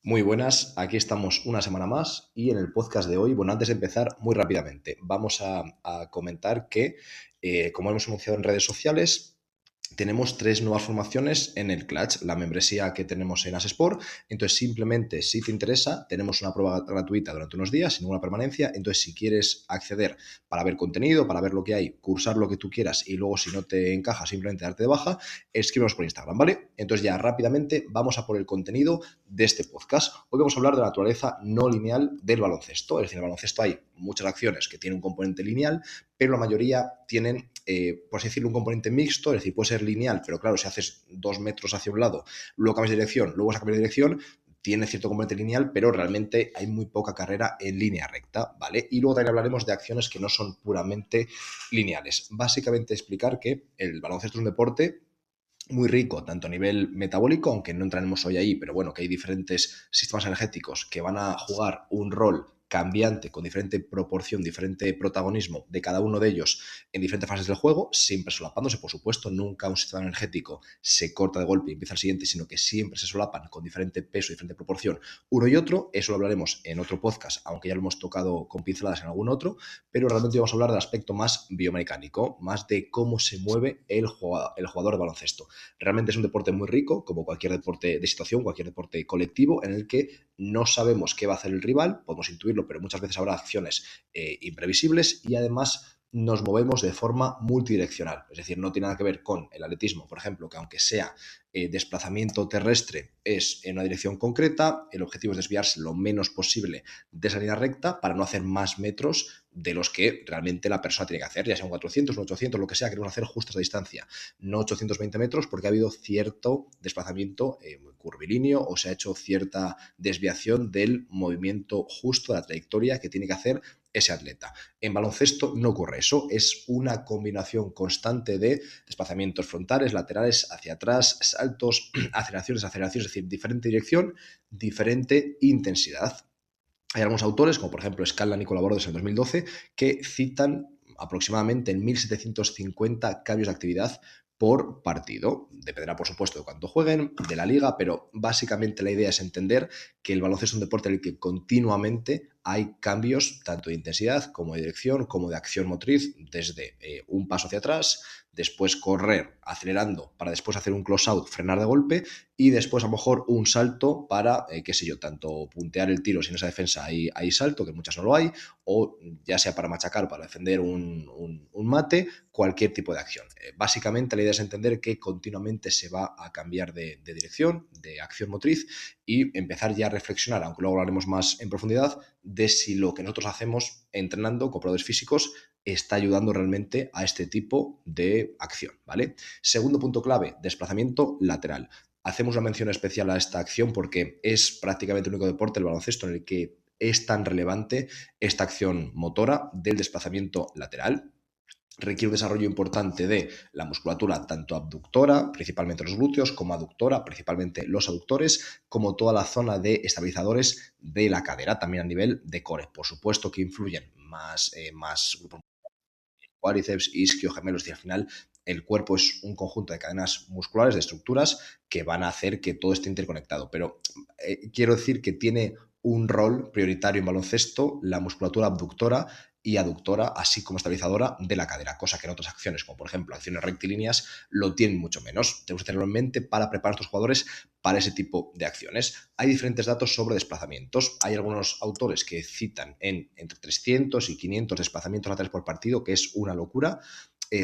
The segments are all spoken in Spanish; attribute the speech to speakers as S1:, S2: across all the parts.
S1: Muy buenas, aquí estamos una semana más y en el podcast de hoy, bueno, antes de empezar, muy rápidamente, vamos a comentar que, como hemos anunciado en redes sociales, tenemos tres nuevas formaciones en el Clutch, la membresía que tenemos en Asesport. Entonces, simplemente, si te interesa, tenemos una prueba gratuita durante unos días, sin ninguna permanencia. Entonces, si quieres acceder para ver contenido, para ver lo que hay, cursar lo que tú quieras y luego, si no te encaja, simplemente darte de baja, escríbenos por Instagram, ¿vale? Entonces, ya rápidamente vamos a por el contenido de este podcast. Hoy vamos a hablar de la naturaleza no lineal del baloncesto. Es decir, en el baloncesto hay muchas acciones que tienen un componente lineal, pero la mayoría tienen, por así decirlo, un componente mixto, es decir, puede ser lineal, pero claro, si haces 2 metros hacia un lado, luego cambias de dirección, luego vas a cambiar de dirección, tiene cierto componente lineal, pero realmente hay muy poca carrera en línea recta, ¿vale? Y luego también hablaremos de acciones que no son puramente lineales. Básicamente explicar que el baloncesto es un deporte muy rico, tanto a nivel metabólico, aunque no entraremos hoy ahí, pero bueno, que hay diferentes sistemas energéticos que van a jugar un rol cambiante, con diferente proporción, diferente protagonismo de cada uno de ellos en diferentes fases del juego, siempre solapándose, por supuesto, nunca un sistema energético se corta de golpe y empieza el siguiente, sino que siempre se solapan con diferente peso, diferente proporción, uno y otro. Eso lo hablaremos en otro podcast, aunque ya lo hemos tocado con pinceladas en algún otro, pero realmente vamos a hablar del aspecto más biomecánico, más de cómo se mueve el jugador de baloncesto. Realmente es un deporte muy rico, como cualquier deporte de situación, cualquier deporte colectivo, en el que no sabemos qué va a hacer el rival, podemos intuirlo, pero muchas veces habrá acciones imprevisibles y además nos movemos de forma multidireccional. Es decir, no tiene nada que ver con el atletismo, por ejemplo, que aunque sea desplazamiento terrestre es en una dirección concreta, el objetivo es desviarse lo menos posible de esa línea recta para no hacer más metros de los que realmente la persona tiene que hacer, ya sea un 400, un 800, lo que sea, queremos hacer justo esa distancia, no 820 metros, porque ha habido cierto desplazamiento curvilíneo o se ha hecho cierta desviación del movimiento justo de la trayectoria que tiene que hacer ese atleta. En baloncesto no ocurre eso, es una combinación constante de desplazamientos frontales, laterales, hacia atrás, saltos, aceleraciones, es decir, diferente dirección, diferente intensidad. Hay algunos autores, como por ejemplo Scallan y colaboradores en el 2012, que citan aproximadamente en 1.750 cambios de actividad por partido. Dependerá, por supuesto, de cuánto jueguen, de la liga, pero básicamente la idea es entender que el baloncesto es un deporte en el que continuamente hay cambios tanto de intensidad como de dirección, como de acción motriz, desde un paso hacia atrás, después correr acelerando para después hacer un close out, frenar de golpe y después a lo mejor un salto para, qué sé yo, tanto puntear el tiro si en esa defensa hay salto, que muchas no lo hay, o ya sea para machacar, para defender un mate, cualquier tipo de acción. Básicamente la idea es entender que continuamente se va a cambiar de dirección, de acción motriz y empezar ya a reflexionar, aunque luego hablaremos más en profundidad, de si lo que nosotros hacemos entrenando con probadores físicos está ayudando realmente a este tipo de acción, ¿vale? Segundo punto clave, desplazamiento lateral. Hacemos una mención especial a esta acción porque es prácticamente el único deporte, el baloncesto, en el que es tan relevante esta acción motora del desplazamiento lateral. Requiere un desarrollo importante de la musculatura, tanto abductora, principalmente los glúteos, como aductora, principalmente los aductores, como toda la zona de estabilizadores de la cadera, también a nivel de core. Por supuesto que influyen más grupos, cuádriceps, isquio, gemelos, y al final el cuerpo es un conjunto de cadenas musculares, de estructuras que van a hacer que todo esté interconectado. Pero quiero decir que tiene un rol prioritario en baloncesto la musculatura abductora y aductora, así como estabilizadora de la cadera, cosa que en otras acciones, como por ejemplo acciones rectilíneas, lo tienen mucho menos. Tenemos que tenerlo en mente para preparar a estos jugadores para ese tipo de acciones. Hay diferentes datos sobre desplazamientos. Hay algunos autores que citan entre 300 y 500 desplazamientos laterales por partido, que es una locura,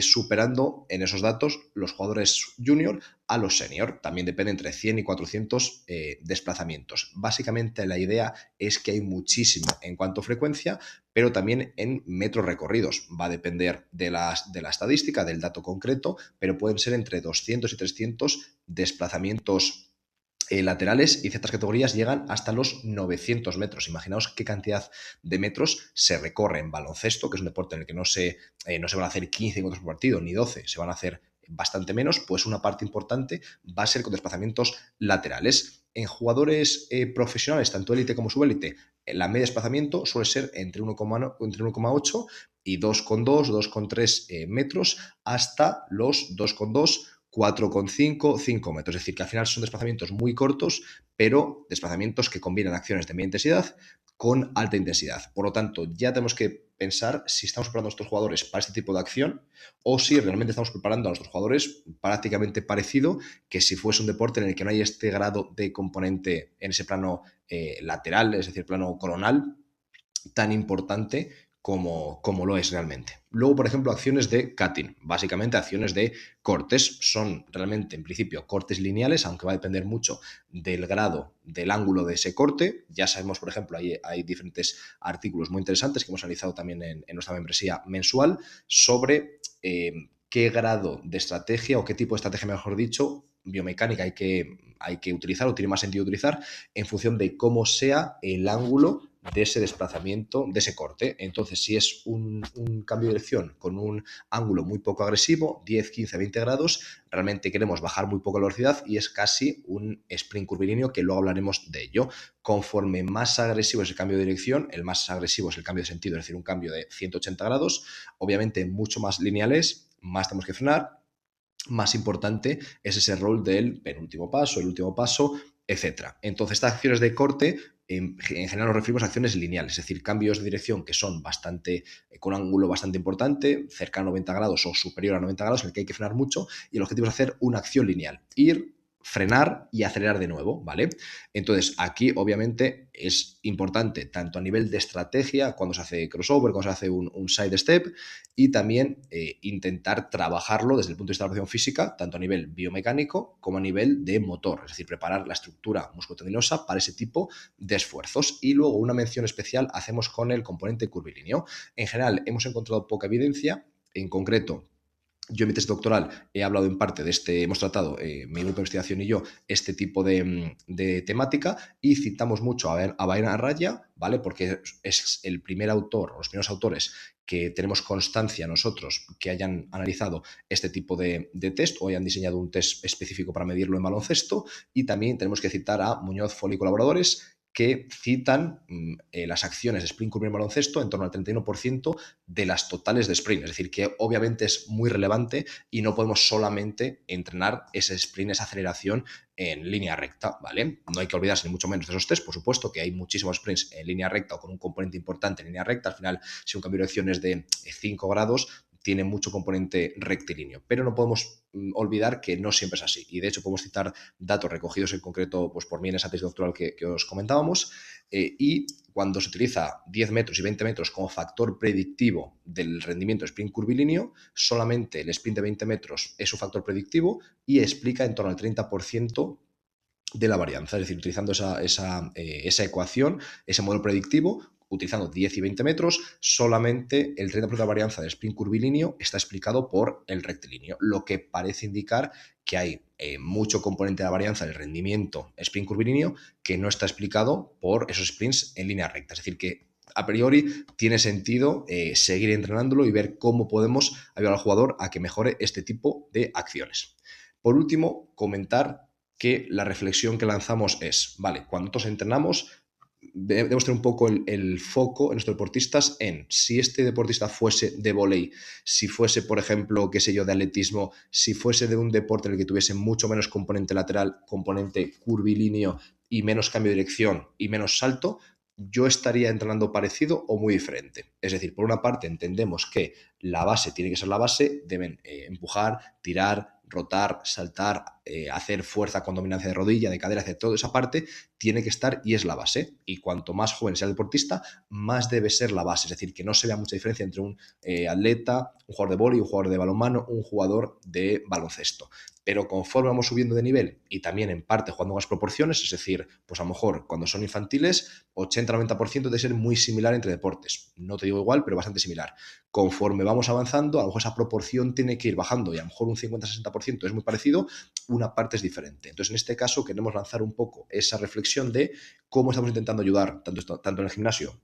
S1: superando en esos datos los jugadores junior a los senior. También depende entre 100 y 400 desplazamientos. Básicamente la idea es que hay muchísimo en cuanto a frecuencia, pero también en metros recorridos. Va a depender de la estadística, del dato concreto, pero pueden ser entre 200 y 300 desplazamientos laterales, y ciertas categorías llegan hasta los 900 metros. Imaginaos qué cantidad de metros se recorre en baloncesto, que es un deporte en el que no se van a hacer 15 encuentros por partido, ni 12, se van a hacer bastante menos, pues una parte importante va a ser con desplazamientos laterales. En jugadores profesionales, tanto élite como subélite, la media de desplazamiento suele ser entre 1,8 y 2,2, 2,3 metros, hasta los 2,2, 4,5, 5 metros. Es decir, que al final son desplazamientos muy cortos, pero desplazamientos que combinan acciones de media intensidad con alta intensidad. Por lo tanto, ya tenemos que pensar si estamos preparando a nuestros jugadores para este tipo de acción o si realmente estamos preparando a nuestros jugadores prácticamente parecido que si fuese un deporte en el que no hay este grado de componente en ese plano lateral, es decir, plano coronal, tan importante como lo es realmente. Luego, por ejemplo, acciones de cutting, básicamente acciones de cortes, son realmente en principio cortes lineales, aunque va a depender mucho del grado, del ángulo de ese corte. Ya sabemos, por ejemplo, hay diferentes artículos muy interesantes que hemos analizado también en nuestra membresía mensual sobre qué grado de estrategia o qué tipo de estrategia, mejor dicho, biomecánica hay que utilizar o tiene más sentido utilizar en función de cómo sea el ángulo de ese desplazamiento, de ese corte. Entonces, si es un cambio de dirección con un ángulo muy poco agresivo, 10, 15, 20 grados, realmente queremos bajar muy poco la velocidad y es casi un sprint curvilíneo, que luego hablaremos de ello. Conforme más agresivo es el cambio de dirección, el más agresivo es el cambio de sentido, es decir, un cambio de 180 grados, obviamente mucho más lineales, más tenemos que frenar, más importante es ese rol del penúltimo paso, el último paso, etcétera. Entonces, estas acciones de corte en general nos referimos a acciones lineales, es decir, cambios de dirección que son bastante, con un ángulo bastante importante, cercano a 90 grados o superior a 90 grados, en el que hay que frenar mucho, y el objetivo es hacer una acción lineal, ir, frenar y acelerar de nuevo, ¿vale? Entonces, aquí obviamente es importante tanto a nivel de estrategia, cuando se hace crossover, cuando se hace un side step, y también intentar trabajarlo desde el punto de vista de la operación física, tanto a nivel biomecánico como a nivel de motor, es decir, preparar la estructura musculotendinosa para ese tipo de esfuerzos. Y luego una mención especial hacemos con el componente curvilíneo. En general, hemos encontrado poca evidencia, en concreto, yo en mi tesis doctoral he hablado en parte de hemos tratado, mi grupo de investigación y yo, este tipo de temática, y citamos mucho a Byron Arraya, ¿vale? Porque es el primer autor, o los primeros autores que tenemos constancia nosotros que hayan analizado este tipo de test o hayan diseñado un test específico para medirlo en baloncesto, y también tenemos que citar a Muñoz, Foley y colaboradores, que citan las acciones de sprint curva en baloncesto en torno al 31% de las totales de sprint. Es decir, que obviamente es muy relevante y no podemos solamente entrenar ese sprint, esa aceleración en línea recta, ¿vale? No hay que olvidarse ni mucho menos de esos test, por supuesto, que hay muchísimos sprints en línea recta o con un componente importante en línea recta. Al final, si un cambio de dirección es de 5 grados, tiene mucho componente rectilíneo, pero no podemos olvidar que no siempre es así, y de hecho podemos citar datos recogidos en concreto pues, por mí en esa tesis doctoral que os comentábamos, y cuando se utiliza 10 metros y 20 metros como factor predictivo del rendimiento de sprint curvilíneo, solamente el sprint de 20 metros es un factor predictivo y explica en torno al 30% de la varianza, es decir, utilizando esa ecuación, ese modelo predictivo, utilizando 10 y 20 metros, solamente el 30% de la varianza del sprint curvilíneo está explicado por el rectilíneo, lo que parece indicar que hay mucho componente de la varianza del rendimiento sprint curvilíneo que no está explicado por esos sprints en línea recta. Es decir, que a priori tiene sentido seguir entrenándolo y ver cómo podemos ayudar al jugador a que mejore este tipo de acciones. Por último, comentar que la reflexión que lanzamos es, vale, cuando nosotros entrenamos, debemos tener un poco el foco en nuestros deportistas en si este deportista fuese de vóley, si fuese, por ejemplo, qué sé yo, de atletismo, si fuese de un deporte en el que tuviese mucho menos componente lateral, componente curvilíneo y menos cambio de dirección y menos salto, yo estaría entrenando parecido o muy diferente. Es decir, por una parte entendemos que la base tiene que ser la base, deben empujar, tirar, rotar, saltar, hacer fuerza con dominancia de rodilla, de cadera, hacer toda esa parte tiene que estar y es la base. Y cuanto más joven sea el deportista, más debe ser la base. Es decir, que no se vea mucha diferencia entre un atleta, un jugador de vóley, un jugador de balonmano, un jugador de baloncesto. Pero conforme vamos subiendo de nivel y también en parte jugando con las proporciones, es decir, pues a lo mejor cuando son infantiles, 80-90% debe ser muy similar entre deportes. No te digo igual, pero bastante similar. Conforme vamos avanzando, a lo mejor esa proporción tiene que ir bajando y a lo mejor un 50-60% es muy parecido, una parte es diferente. Entonces, en este caso, queremos lanzar un poco esa reflexión de cómo estamos intentando ayudar tanto en el gimnasio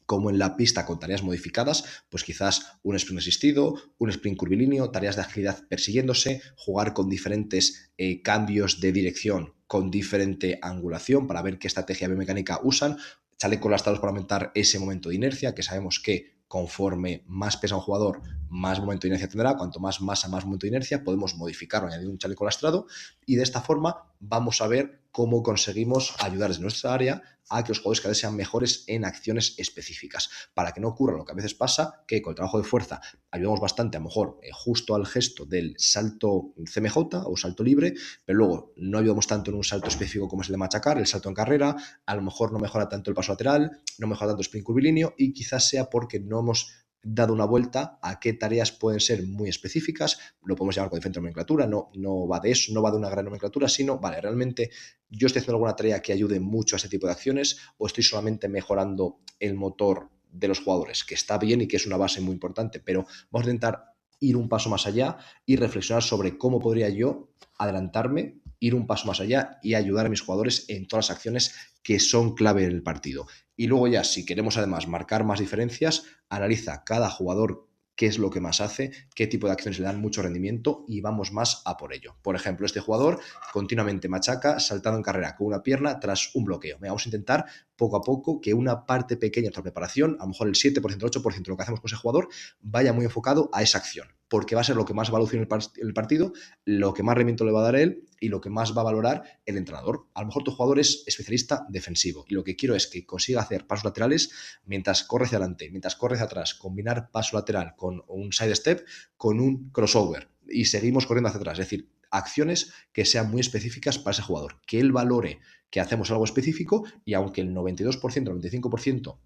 S1: como en la pista con tareas modificadas, pues quizás un sprint asistido, un sprint curvilíneo, tareas de agilidad persiguiéndose, jugar con diferentes cambios de dirección, con diferente angulación para ver qué estrategia biomecánica usan, chalecos lastrados para aumentar ese momento de inercia, que sabemos que conforme más pesa un jugador, más momento de inercia tendrá, cuanto más masa, más momento de inercia, podemos modificarlo, añadir un chaleco lastrado y de esta forma vamos a ver cómo conseguimos ayudar desde nuestra área a que los jugadores cada vez sean mejores en acciones específicas, para que no ocurra lo que a veces pasa, que con el trabajo de fuerza ayudamos bastante, a lo mejor justo al gesto del salto CMJ o salto libre, pero luego no ayudamos tanto en un salto específico como es el de machacar, el salto en carrera, a lo mejor no mejora tanto el paso lateral, no mejora tanto el sprint curvilíneo y quizás sea porque no hemos dado una vuelta a qué tareas pueden ser muy específicas, lo podemos llamar con diferente nomenclatura, no va de eso, no va de una gran nomenclatura, sino, vale, realmente yo estoy haciendo alguna tarea que ayude mucho a ese tipo de acciones o estoy solamente mejorando el motor de los jugadores, que está bien y que es una base muy importante, pero vamos a intentar ir un paso más allá y reflexionar sobre cómo podría yo adelantarme, ir un paso más allá y ayudar a mis jugadores en todas las acciones que son clave en el partido. Y luego ya, si queremos además marcar más diferencias, analiza cada jugador qué es lo que más hace, qué tipo de acciones le dan mucho rendimiento y vamos más a por ello. Por ejemplo, este jugador continuamente machaca saltando en carrera con una pierna tras un bloqueo. Vamos a intentar poco a poco que una parte pequeña de nuestra preparación, a lo mejor el 7%, el 8% de lo que hacemos con ese jugador, vaya muy enfocado a esa acción, porque va a ser lo que más va a lucir en el partido, lo que más rendimiento le va a dar él y lo que más va a valorar el entrenador. A lo mejor tu jugador es especialista defensivo y lo que quiero es que consiga hacer pasos laterales mientras corre hacia adelante, mientras corre hacia atrás, combinar paso lateral con un side step, con un crossover y seguimos corriendo hacia atrás. Es decir, acciones que sean muy específicas para ese jugador, que él valore que hacemos algo específico y aunque el 92%, 95%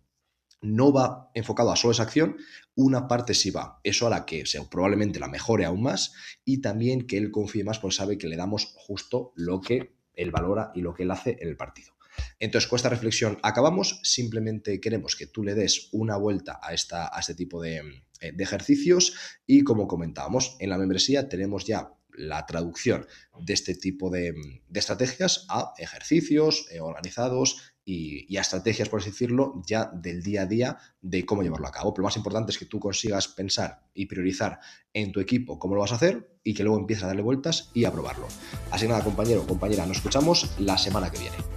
S1: no va enfocado a solo esa acción, una parte sí va. Eso hará que probablemente la mejore aún más y también que él confíe más porque sabe que le damos justo lo que él valora y lo que él hace en el partido. Entonces, con esta reflexión acabamos. Simplemente queremos que tú le des una vuelta a este tipo de ejercicios y como comentábamos, en la membresía tenemos ya la traducción de este tipo de estrategias a ejercicios organizados y a estrategias, por así decirlo, ya del día a día de cómo llevarlo a cabo. Pero lo más importante es que tú consigas pensar y priorizar en tu equipo cómo lo vas a hacer y que luego empieces a darle vueltas y a probarlo. Así que nada, compañero, compañera, nos escuchamos la semana que viene.